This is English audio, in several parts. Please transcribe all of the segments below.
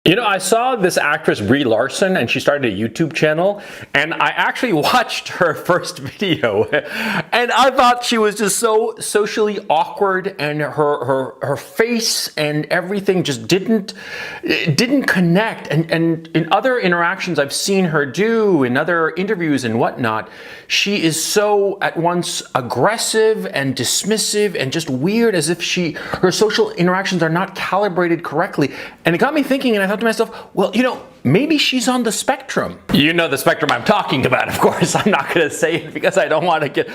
You know, I saw this actress Brie Larson, and she started a YouTube channel, and I actually watched her first video, and I thought she was just so socially awkward, and her face and everything just didn't connect. And in other interactions I've seen her do, in other interviews and whatnot, she is so at once aggressive and dismissive and just weird, as if her social interactions are not calibrated correctly. And it got me thinking, and I thought to myself, well, you know, maybe she's on the spectrum. You know the spectrum I'm talking about, of course. I'm not going to say it because I don't want to get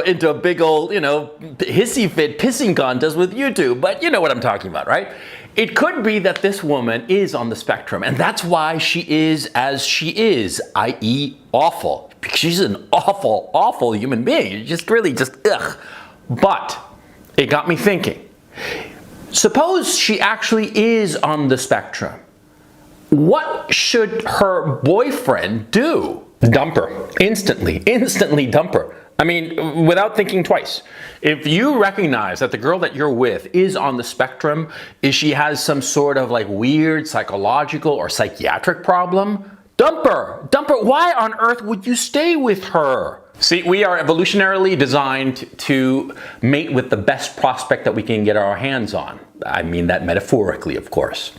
into a big old, you know, hissy fit pissing contest with YouTube, but you know what I'm talking about, right? It could be that this woman is on the spectrum, and that's why she is as she is, i.e. awful. Because she's an awful, awful human being. Just really just, ugh. But it got me thinking. Suppose she actually is on the spectrum. What should her boyfriend do? Dump her. Instantly dump her. I mean, without thinking twice. If you recognize that the girl that you're with is on the spectrum, she has some sort of like weird psychological or psychiatric problem, dump her. Dump her. Why on earth would you stay with her? See, we are evolutionarily designed to mate with the best prospect that we can get our hands on. I mean that metaphorically, of course.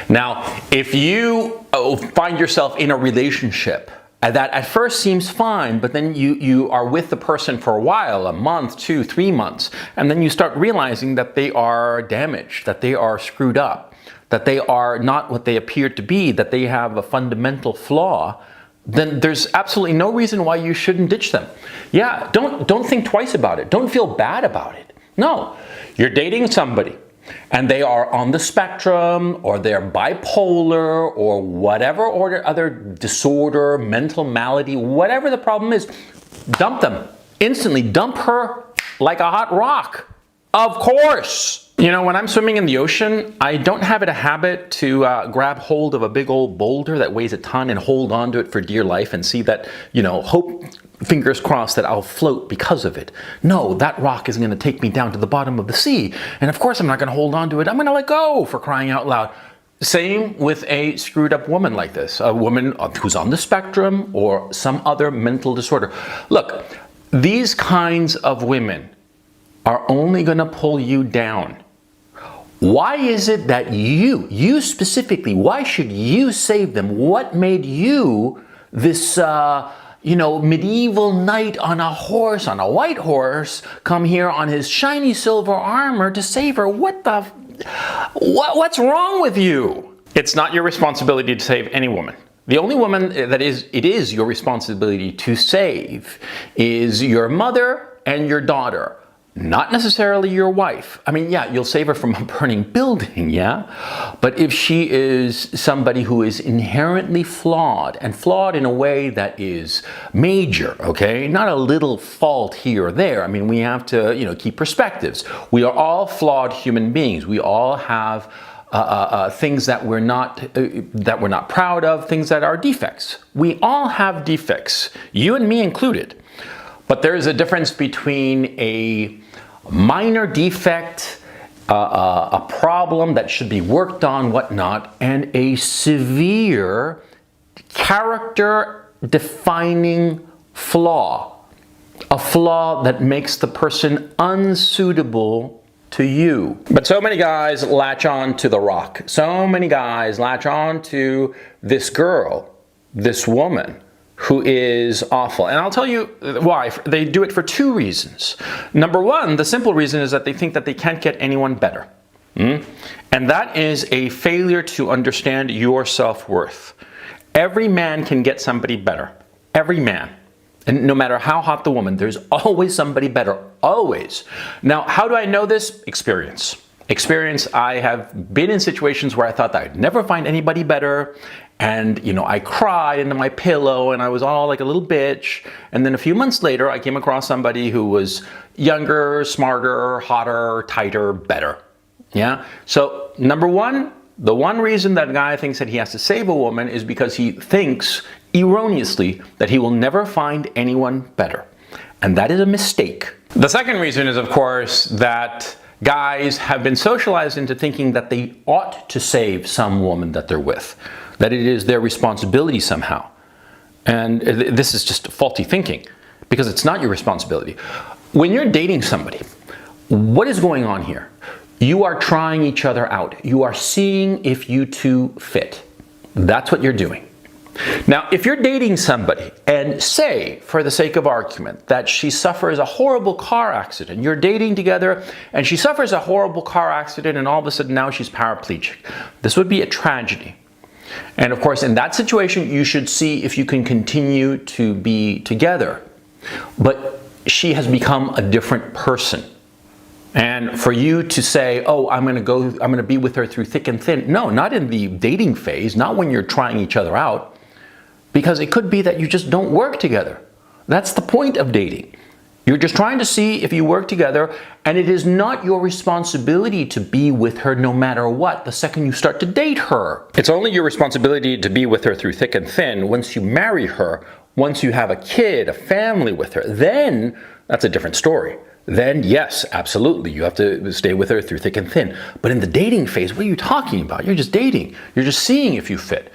Now, if you find yourself in a relationship that at first seems fine, but then you are with the person for a while, a month, 2, 3 months, and then you start realizing that they are damaged, that they are screwed up, that they are not what they appear to be, that they have a fundamental flaw, then there's absolutely no reason why you shouldn't ditch them. Yeah, don't think twice about it. Don't feel bad about it. No, you're dating somebody and they are on the spectrum, or they're bipolar, or whatever other disorder, mental malady, whatever the problem is, dump them. Instantly dump her like a hot rock. Of course. You know, when I'm swimming in the ocean, I don't have it a habit to grab hold of a big old boulder that weighs a ton and hold on to it for dear life and see that, you know, hope, fingers crossed, that I'll float because of it. No, that rock is going to take me down to the bottom of the sea. And of course I'm not going to hold on to it. I'm going to let go, for crying out loud. Same with a screwed up woman like this, a woman who's on the spectrum or some other mental disorder. Look, these kinds of women are only going to pull you down. Why is it that you specifically, why should you save them? What made you this, you know, medieval knight on a horse, on a white horse, come here on his shiny silver armor to save her? What's wrong with you? It's not your responsibility to save any woman. The only woman that it is your responsibility to save is your mother and your daughter. Not necessarily your wife. I mean, yeah, you'll save her from a burning building, yeah? But if she is somebody who is inherently flawed, and flawed in a way that is major, okay? Not a little fault here or there. I mean, we have to, you know, keep perspectives. We are all flawed human beings. We all have things that we're not proud of, things that are defects. We all have defects, you and me included. But there is a difference between a minor defect, a problem that should be worked on, whatnot, and a severe character-defining flaw. A flaw that makes the person unsuitable to you. But so many guys latch on to the rock. So many guys latch on to this girl, this woman, who is awful. And I'll tell you why. They do it for 2 reasons. Number one, the simple reason is that they think that they can't get anyone better. And that is a failure to understand your self-worth. Every man can get somebody better. Every man. And no matter how hot the woman, there's always somebody better. Always. Now, how do I know this? Experience. Experience. I have been in situations where I thought that I'd never find anybody better. And, you know, I cried into my pillow and I was all like a little bitch. And then a few months later, I came across somebody who was younger, smarter, hotter, tighter, better. Yeah. So number one, the one reason that guy thinks that he has to save a woman is because he thinks erroneously that he will never find anyone better. And that is a mistake. The second reason is, of course, that guys have been socialized into thinking that they ought to save some woman that they're with, that it is their responsibility somehow. And this is just faulty thinking, because it's not your responsibility. When you're dating somebody, what is going on here? You are trying each other out. You are seeing if you two fit. That's what you're doing. Now, if you're dating somebody and say, for the sake of argument, that she suffers a horrible car accident, you're dating together and she suffers a horrible car accident and all of a sudden now she's paraplegic. This would be a tragedy. And of course, in that situation, you should see if you can continue to be together. But she has become a different person. And for you to say, oh, I'm going to be with her through thick and thin. No, not in the dating phase, not when you're trying each other out. Because it could be that you just don't work together. That's the point of dating. You're just trying to see if you work together, and it is not your responsibility to be with her no matter what the second you start to date her. It's only your responsibility to be with her through thick and thin once you marry her, once you have a kid, a family with her. Then that's a different story. Then yes, absolutely, you have to stay with her through thick and thin. But in the dating phase, what are you talking about? You're just dating. You're just seeing if you fit.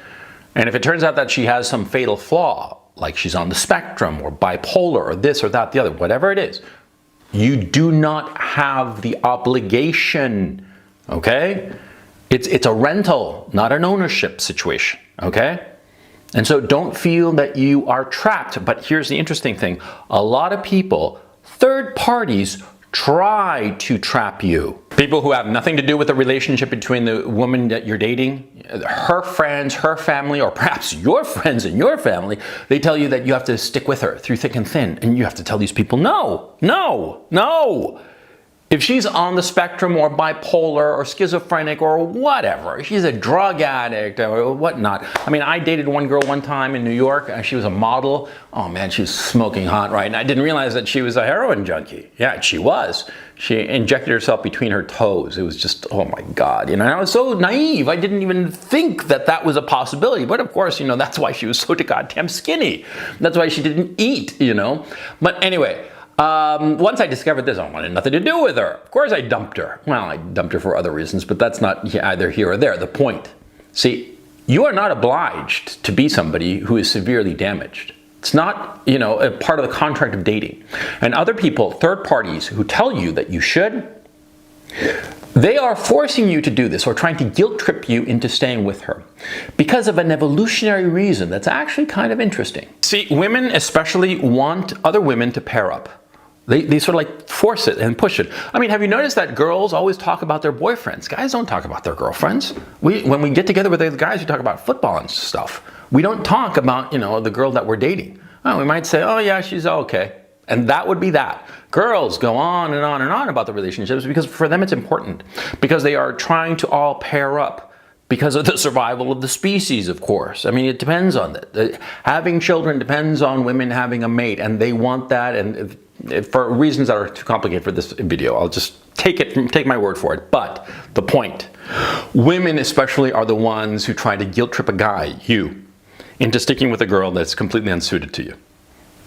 And if it turns out that she has some fatal flaw, like she's on the spectrum or bipolar or this or that, the other, whatever it is, you do not have the obligation, okay? It's a rental, not an ownership situation, okay? And so don't feel that you are trapped. But here's the interesting thing. A lot of people, third parties, try to trap you. People who have nothing to do with the relationship between the woman that you're dating, her friends, her family, or perhaps your friends and your family, they tell you that you have to stick with her through thick and thin. And you have to tell these people, no, no, no. If she's on the spectrum or bipolar or schizophrenic or whatever, she's a drug addict or whatnot. I mean, I dated one girl one time in New York. She was a model. Oh man, she was smoking hot, right? And I didn't realize that she was a heroin junkie. Yeah, she was. She injected herself between her toes. It was just, oh my God. You know, I was so naive. I didn't even think that that was a possibility. But of course, you know, that's why she was so goddamn skinny. That's why she didn't eat, you know. But anyway, once I discovered this, I wanted nothing to do with her. Of course I dumped her. Well, I dumped her for other reasons, but that's not either here or there. The point. See, you are not obliged to be somebody who is severely damaged. It's not, you know, a part of the contract of dating. And other people, third parties, who tell you that you should, they are forcing you to do this or trying to guilt trip you into staying with her because of an evolutionary reason that's actually kind of interesting. See, women especially want other women to pair up. They sort of like force it and push it. I mean, have you noticed that girls always talk about their boyfriends? Guys don't talk about their girlfriends. When we get together with the guys, we talk about football and stuff. We don't talk about, you know, the girl that we're dating. Oh, we might say, oh yeah, she's okay. And that would be that. Girls go on and on and on about the relationships because for them it's important. Because they are trying to all pair up. Because of the survival of the species, of course. I mean, it depends on that. Having children depends on women having a mate, and they want that, and for reasons that are too complicated for this video, I'll just take my word for it. But the point, women especially are the ones who try to guilt trip a guy, you, into sticking with a girl that's completely unsuited to you.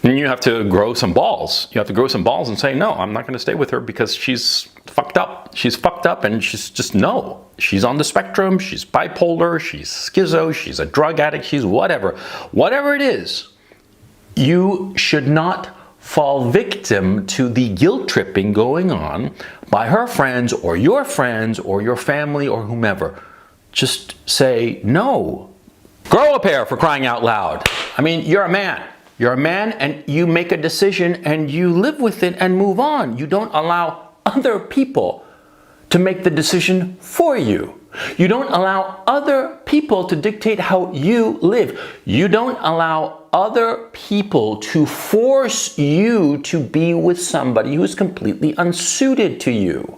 And you have to grow some balls. You have to grow some balls and say, no, I'm not going to stay with her because she's fucked up. She's fucked up and she's just, no. She's on the spectrum, she's bipolar, she's schizo, she's a drug addict, she's whatever. Whatever it is, you should not fall victim to the guilt tripping going on by her friends or your family or whomever. Just say no. Grow a pair, for crying out loud. I mean, you're a man. You're a man and you make a decision and you live with it and move on. You don't allow other people to make the decision for you. You don't allow other people to dictate how you live. You don't allow other people to force you to be with somebody who's completely unsuited to you.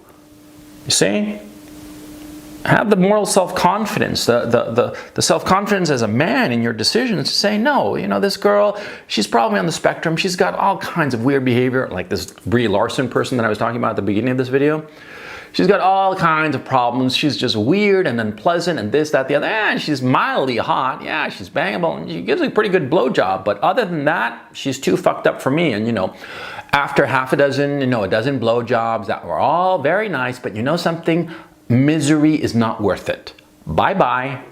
You see? Have the moral self-confidence, the self-confidence as a man in your decisions to say, no, you know, this girl, she's probably on the spectrum. She's got all kinds of weird behavior, like this Brie Larson person that I was talking about at the beginning of this video. She's got all kinds of problems. She's just weird and unpleasant and this, that, the other. And she's mildly hot. Yeah, she's bangable and she gives a pretty good blowjob. But other than that, she's too fucked up for me. And, you know, after half a dozen, a dozen blowjobs that were all very nice, but you know something? Misery is not worth it. Bye-bye.